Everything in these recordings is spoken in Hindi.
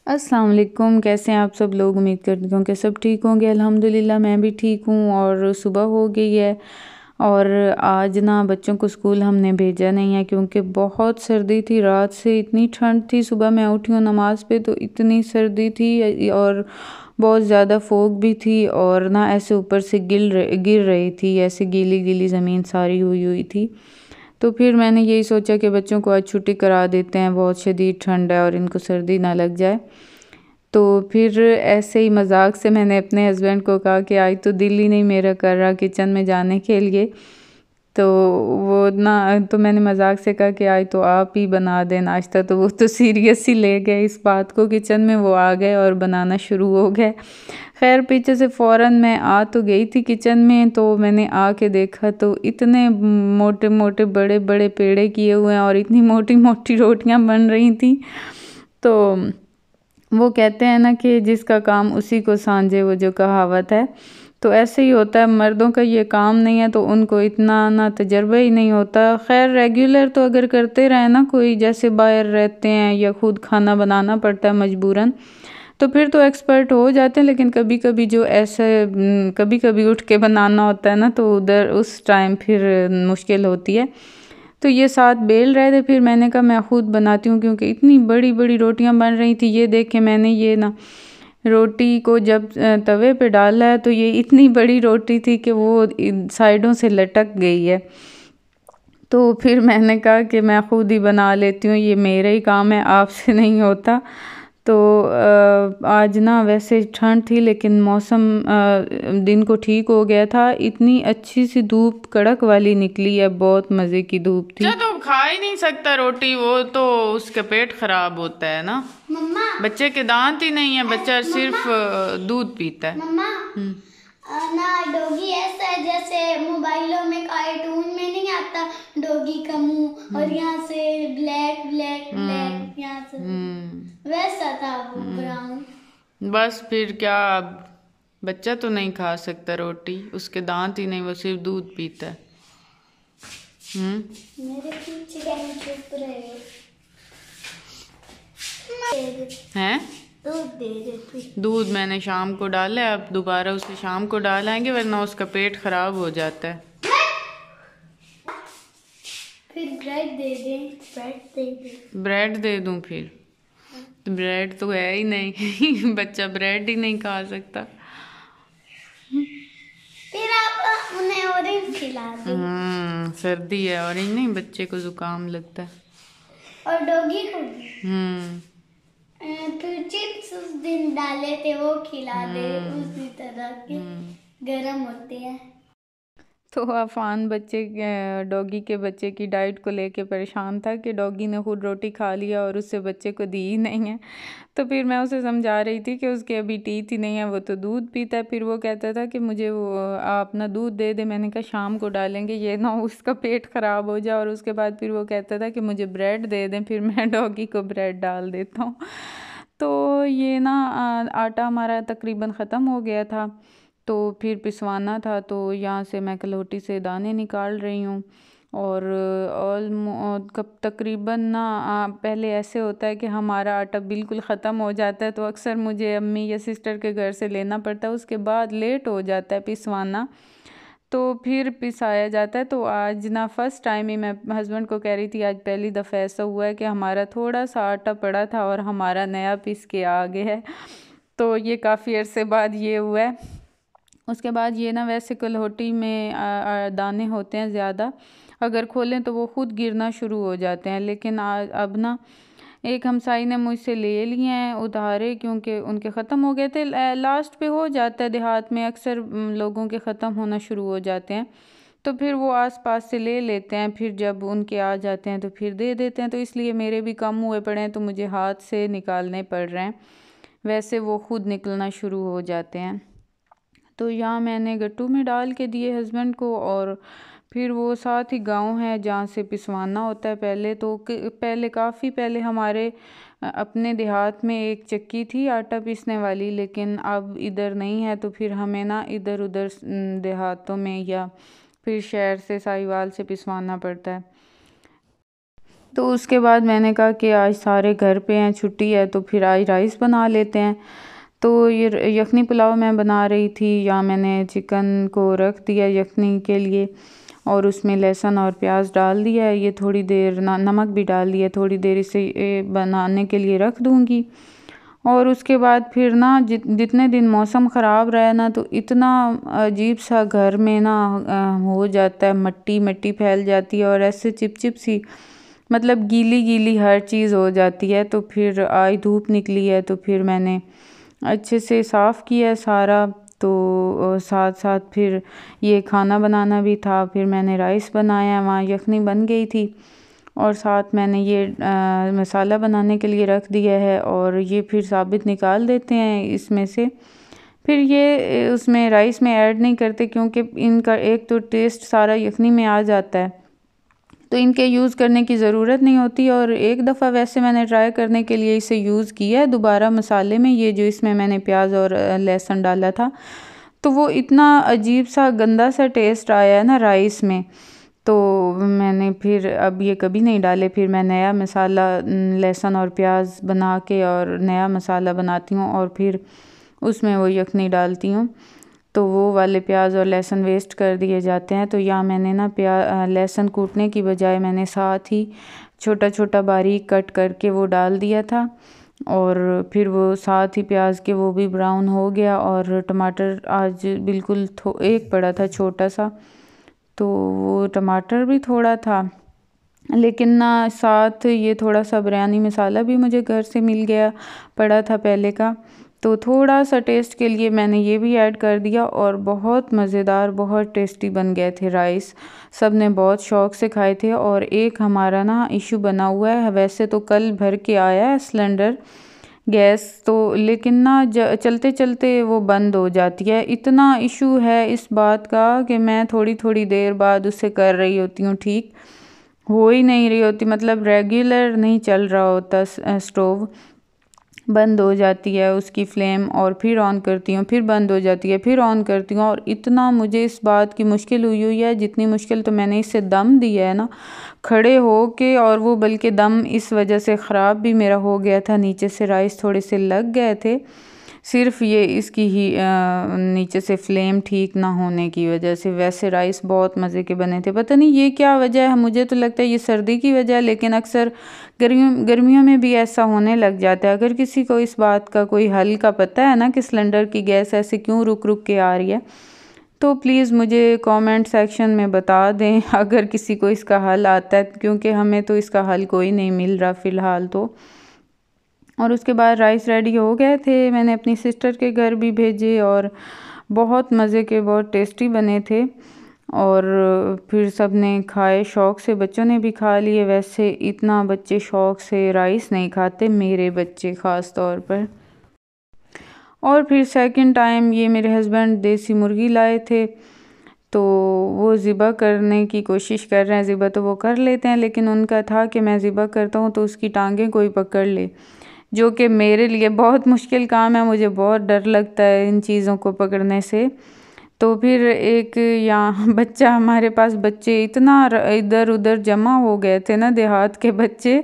अस्सलाम वालेकुम। कैसे हैं आप सब लोग? उम्मीद करती हूँ कि सब ठीक होंगे। अल्हम्दुलिल्लाह मैं भी ठीक हूँ। और सुबह हो गई है और आज ना बच्चों को स्कूल हमने भेजा नहीं है क्योंकि बहुत सर्दी थी। रात से इतनी ठंड थी, सुबह मैं उठी हूँ नमाज पे तो इतनी सर्दी थी और बहुत ज़्यादा फोग भी थी और ना ऐसे ऊपर से गिर रही थी, ऐसे गीली गीली ज़मीन सारी हुई हुई थी। तो फिर मैंने यही सोचा कि बच्चों को आज छुट्टी करा देते हैं, बहुत शदीद ठंड है और इनको सर्दी ना लग जाए। तो फिर ऐसे ही मजाक से मैंने अपने हस्बैंड को कहा कि आज तो दिल ही नहीं मेरा कर रहा किचन में जाने के लिए। तो वो ना, तो मैंने मजाक से कहा कि आज तो आप ही बना दें नाश्ता। तो वो तो सीरियस ही ले गए इस बात को। किचन में वो आ गए और बनाना शुरू हो गए। खैर पीछे से फ़ौरन मैं आ तो गई थी किचन में, तो मैंने आके देखा तो इतने मोटे मोटे बड़े बड़े पेड़े किए हुए हैं और इतनी मोटी मोटी रोटियां बन रही थी। तो वो कहते हैं ना कि जिसका काम उसी को सांझे, वो जो कहावत है। तो ऐसे ही होता है, मर्दों का ये काम नहीं है तो उनको इतना ना तजर्बा ही नहीं होता। खैर रेगुलर तो अगर करते रहे ना, कोई जैसे बाहर रहते हैं या खुद खाना बनाना पड़ता है मजबूरन, तो फिर तो एक्सपर्ट हो जाते हैं। लेकिन कभी कभी जो ऐसे कभी कभी उठ के बनाना होता है ना, तो उधर उस टाइम फिर मुश्किल होती है। तो ये साथ बेल रहे थे, फिर मैंने कहा मैं खुद बनाती हूँ क्योंकि इतनी बड़ी बड़ी रोटियां बन रही थी। ये देख के मैंने ये ना रोटी को जब तवे पे डाला है तो ये इतनी बड़ी रोटी थी कि वो साइडों से लटक गई है। तो फिर मैंने कहा कि मैं खुद ही बना लेती हूँ, ये मेरा ही काम है, आपसे नहीं होता। तो आज ना वैसे ठंड थी लेकिन मौसम दिन को ठीक हो गया था। इतनी अच्छी सी धूप कड़क वाली निकली है, बहुत मज़े की धूप थी। बच्चा तो खा ही नहीं सकता रोटी, वो तो उसके पेट खराब होता है ना। मम्मा, बच्चे के दांत ही नहीं है, बच्चा सिर्फ दूध पीता है। मम्मा ना डॉगी ऐसा है जैसे मोबाइलों में कार्टून में नहीं आता डॉगी का मुंह और यहाँ से ब्लैक ब्लैक ब्लैक यहाँ से, वैसा था वो ब्राउन। बस फिर क्या, बच्चा तो नहीं खा सकता रोटी, उसके दांत ही नहीं, वो सिर्फ दूध पीता है। मेरे पीछे चुप रहे हैं। दूध दे देती। दूध मैंने शाम को डाला है, अब दोबारा उसे शाम को डालेंगे वरना उसका पेट खराब हो जाता है। फिर ब्रेड दे दे, ब्रेड दे दे। ब्रेड दे दूं फिर? तो ब्रेड तो है ही नहीं बच्चा ब्रेड ही नहीं खा सकता। फिर आप उन्हें ऑरेंज खिला दो। सर्दी है, ऑरेंज नहीं, बच्चे को जुकाम लगता है। और डॉगी को फिर चिप्स उस दिन डाले थे वो खिला दे, उसी तरह के गरम होते हैं। तो अफान बच्चे डॉगी के बच्चे की डाइट को लेके परेशान था कि डॉगी ने खुद रोटी खा लिया और उससे बच्चे को दी ही नहीं है। तो फिर मैं उसे समझा रही थी कि उसके अभी टीथ ही नहीं है, वो तो दूध पीता है। फिर वो कहता था कि मुझे वो आप अपना दूध दे दे। मैंने कहा शाम को डालेंगे, ये ना उसका पेट ख़राब हो जाए। और उसके बाद फिर वो कहता था कि मुझे ब्रेड दे दें, फिर मैं डॉगी को ब्रेड डाल देता हूँ। तो ये ना आटा हमारा तकरीबन ख़त्म हो गया था, तो फिर पिसवाना था। तो यहाँ से मैं कलोटी से दाने निकाल रही हूँ। और कब तकरीबन ना पहले ऐसे होता है कि हमारा आटा बिल्कुल ख़त्म हो जाता है तो अक्सर मुझे अम्मी या सिस्टर के घर से लेना पड़ता है, उसके बाद लेट हो जाता है पिसवाना, तो फिर पिसाया जाता है। तो आज ना फ़र्स्ट टाइम ही मैं हस्बैंड को कह रही थी, आज पहली दफ़ा ऐसा हुआ है कि हमारा थोड़ा सा आटा पड़ा था और हमारा नया पीस के आ गया है। तो ये काफ़ी अरसे बाद ये हुआ है। उसके बाद ये ना वैसे कलहोटी में दाने होते हैं ज़्यादा, अगर खोलें तो वो ख़ुद गिरना शुरू हो जाते हैं। लेकिन अब ना एक हमसाई ने मुझसे ले लिए हैं उधारे, क्योंकि उनके ख़त्म हो गए थे। लास्ट पे हो जाता है, देहात में अक्सर लोगों के ख़त्म होना शुरू हो जाते हैं, तो फिर वो आस पास से ले लेते हैं, फिर जब उनके आ जाते हैं तो फिर दे देते हैं। तो इसलिए मेरे भी कम हुए पड़े हैं तो मुझे हाथ से निकालने पड़ रहे हैं, वैसे वो ख़ुद निकलना शुरू हो जाते हैं। तो यहाँ मैंने गट्टू में डाल के दिए हस्बैंड को, और फिर वो साथ ही गांव है जहाँ से पिसवाना होता है। पहले तो पहले काफ़ी पहले हमारे अपने देहात में एक चक्की थी आटा पीसने वाली, लेकिन अब इधर नहीं है। तो फिर हमें ना इधर उधर देहातों में या फिर शहर से साहिवाल से पिसवाना पड़ता है। तो उसके बाद मैंने कहा कि आज सारे घर पे हैं, छुट्टी है, तो फिर आज राइस बना लेते हैं। तो ये यखनी पुलाव मैं बना रही थी। या मैंने चिकन को रख दिया यखनी के लिए और उसमें लहसुन और प्याज डाल दिया है। ये थोड़ी देर नमक भी डाल दिया, थोड़ी देर इसे बनाने के लिए रख दूँगी। और उसके बाद फिर ना जितने दिन मौसम ख़राब रहा ना, तो इतना अजीब सा घर में ना हो जाता है, मट्टी मट्टी फैल जाती है और ऐसे चिपचिप सी, मतलब गीली गीली हर चीज़ हो जाती है। तो फिर आज धूप निकली है तो फिर मैंने अच्छे से साफ़ किया सारा। तो साथ साथ फिर ये खाना बनाना भी था, फिर मैंने राइस बनाया, वहाँ यखनी बन गई थी और साथ मैंने ये मसाला बनाने के लिए रख दिया है। और ये फिर साबित निकाल देते हैं इसमें से। फिर ये उसमें राइस में ऐड नहीं करते क्योंकि इनका एक तो टेस्ट सारा यखनी में आ जाता है, तो इनके यूज़ करने की ज़रूरत नहीं होती। और एक दफ़ा वैसे मैंने ट्राई करने के लिए इसे यूज़ किया है दोबारा मसाले में, ये जो इसमें मैंने प्याज और लहसुन डाला था, तो वो इतना अजीब सा गंदा सा टेस्ट आया है ना राइस में। तो मैंने फिर अब ये कभी नहीं डाले। फिर मैं नया मसाला लहसुन और प्याज बना के और नया मसाला बनाती हूँ और फिर उसमें वो यखनी डालती हूँ। तो वो वाले प्याज और लहसुन वेस्ट कर दिए जाते हैं। तो यहाँ मैंने ना लहसुन कूटने की बजाय मैंने साथ ही छोटा छोटा बारीक कट करके वो डाल दिया था और फिर वो साथ ही प्याज के वो भी ब्राउन हो गया। और टमाटर आज बिल्कुल एक पड़ा था छोटा सा, तो वो टमाटर भी थोड़ा था, लेकिन ना साथ ये थोड़ा सा बिरयानी मसाला भी मुझे घर से मिल गया पड़ा था पहले का, तो थोड़ा सा टेस्ट के लिए मैंने ये भी ऐड कर दिया। और बहुत मज़ेदार, बहुत टेस्टी बन गए थे राइस। सब ने बहुत शौक़ से खाए थे। और एक हमारा ना इशू बना हुआ है, वैसे तो कल भर के आया है सिलेंडर गैस, तो लेकिन ना चलते चलते वो बंद हो जाती है। इतना इशू है इस बात का कि मैं थोड़ी थोड़ी देर बाद उसे कर रही होती हूँ, ठीक हो ही नहीं रही होती, मतलब रेगुलर नहीं चल रहा होता, स्टोव बंद हो जाती है उसकी फ्लेम और फिर ऑन करती हूँ, फिर बंद हो जाती है, फिर ऑन करती हूँ। और इतना मुझे इस बात की मुश्किल हुई है, जितनी मुश्किल तो मैंने इससे दम दिया है ना खड़े हो के, और वो बल्कि दम इस वजह से ख़राब भी मेरा हो गया था, नीचे से राइस थोड़े से लग गए थे, सिर्फ ये इसकी ही नीचे से फ्लेम ठीक ना होने की वजह से। वैसे राइस बहुत मज़े के बने थे, पता नहीं ये क्या वजह है, मुझे तो लगता है ये सर्दी की वजह है, लेकिन अक्सर गर्मियों में भी ऐसा होने लग जाता है। अगर किसी को इस बात का कोई हल का पता है ना कि सिलेंडर की गैस ऐसे क्यों रुक रुक के आ रही है, तो प्लीज़ मुझे कमेंट सेक्शन में बता दें अगर किसी को इसका हल आता है, क्योंकि हमें तो इसका हल कोई नहीं मिल रहा फ़िलहाल तो। और उसके बाद राइस रेडी हो गए थे, मैंने अपनी सिस्टर के घर भी भेजे और बहुत मज़े के, बहुत टेस्टी बने थे। और फिर सब ने खाए शौक़ से, बच्चों ने भी खा लिए। वैसे इतना बच्चे शौक़ से राइस नहीं खाते, मेरे बच्चे ख़ास तौर पर। और फिर सेकंड टाइम ये मेरे हस्बैंड देसी मुर्गी लाए थे, तो वो ज़िबा करने की कोशिश कर रहे हैं। ज़िबा तो वो कर लेते हैं, लेकिन उनका था कि मैं ज़िबा करता हूँ तो उसकी टांगें कोई पकड़ ले, जो कि मेरे लिए बहुत मुश्किल काम है, मुझे बहुत डर लगता है इन चीज़ों को पकड़ने से। तो फिर एक यहाँ बच्चा, हमारे पास बच्चे इतना इधर उधर जमा हो गए थे ना, देहात के बच्चे,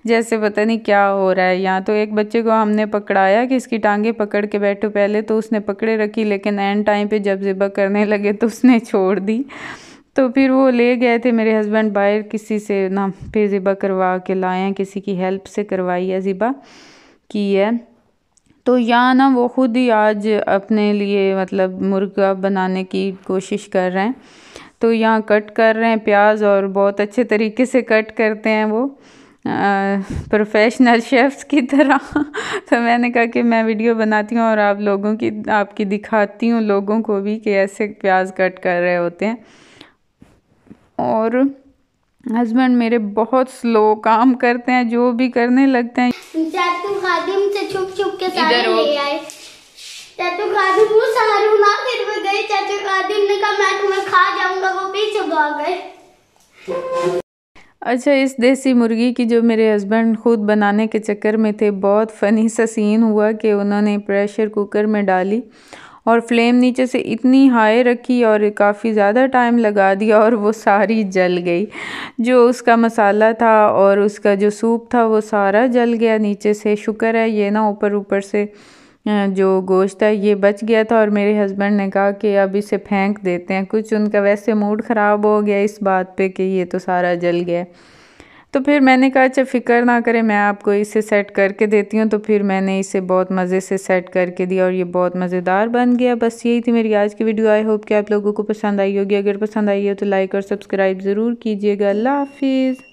जैसे पता नहीं क्या हो रहा है यहाँ। तो एक बच्चे को हमने पकड़ाया कि इसकी टांगें पकड़ के बैठो, पहले तो उसने पकड़े रखी, लेकिन एंड टाइम पे जब ज़िबा करने लगे तो उसने छोड़ दी। तो फिर वो ले गए थे मेरे हस्बैंड बाहर किसी से ना, फिर ज़िबा करवा के लाए हैं, किसी की हेल्प से करवाई है, ज़िबा की है। तो यहाँ ना वो ख़ुद ही आज अपने लिए मतलब मुर्गा बनाने की कोशिश कर रहे हैं। तो यहाँ कट कर रहे हैं प्याज, और बहुत अच्छे तरीके से कट करते हैं वो, प्रोफेशनल शेफ़्स की तरह। तो मैंने कहा कि मैं वीडियो बनाती हूँ और आप लोगों की आपकी दिखाती हूँ लोगों को भी कि ऐसे प्याज कट कर रहे होते हैं। और हस्बैंड मेरे बहुत स्लो काम करते हैं, जो भी करने लगते हैं। चाचू खादिम से छुप छुप के सारे ले आए। चाचू खादिम वो सारू ना फिर वो गए, चाचू खादिम ने कहा मैं तुम्हें खा जाऊंगा, वो पीछे भाग गए। अच्छा, इस देसी मुर्गी की जो मेरे हस्बैंड खुद बनाने के चक्कर में थे, बहुत फ़नी सा सीन हुआ कि उन्होंने प्रेशर कुकर में डाली और फ्लेम नीचे से इतनी हाई रखी और काफ़ी ज़्यादा टाइम लगा दिया और वो सारी जल गई। जो उसका मसाला था और उसका जो सूप था वो सारा जल गया नीचे से। शुक्र है ये ना ऊपर ऊपर से जो गोश्त है ये बच गया था। और मेरे हस्बैंड ने कहा कि अब इसे फेंक देते हैं, कुछ उनका वैसे मूड ख़राब हो गया इस बात पे कि ये तो सारा जल गया। तो फिर मैंने कहा अच्छा फ़िक्र ना करें, मैं आपको इसे सेट करके देती हूँ। तो फिर मैंने इसे बहुत मज़े से सेट करके दिया और ये बहुत मज़ेदार बन गया। बस यही थी मेरी आज की वीडियो। आई होप कि आप लोगों को पसंद आई होगी। अगर पसंद आई हो तो लाइक और सब्सक्राइब ज़रूर कीजिएगा। अल्लाह हाफिज़।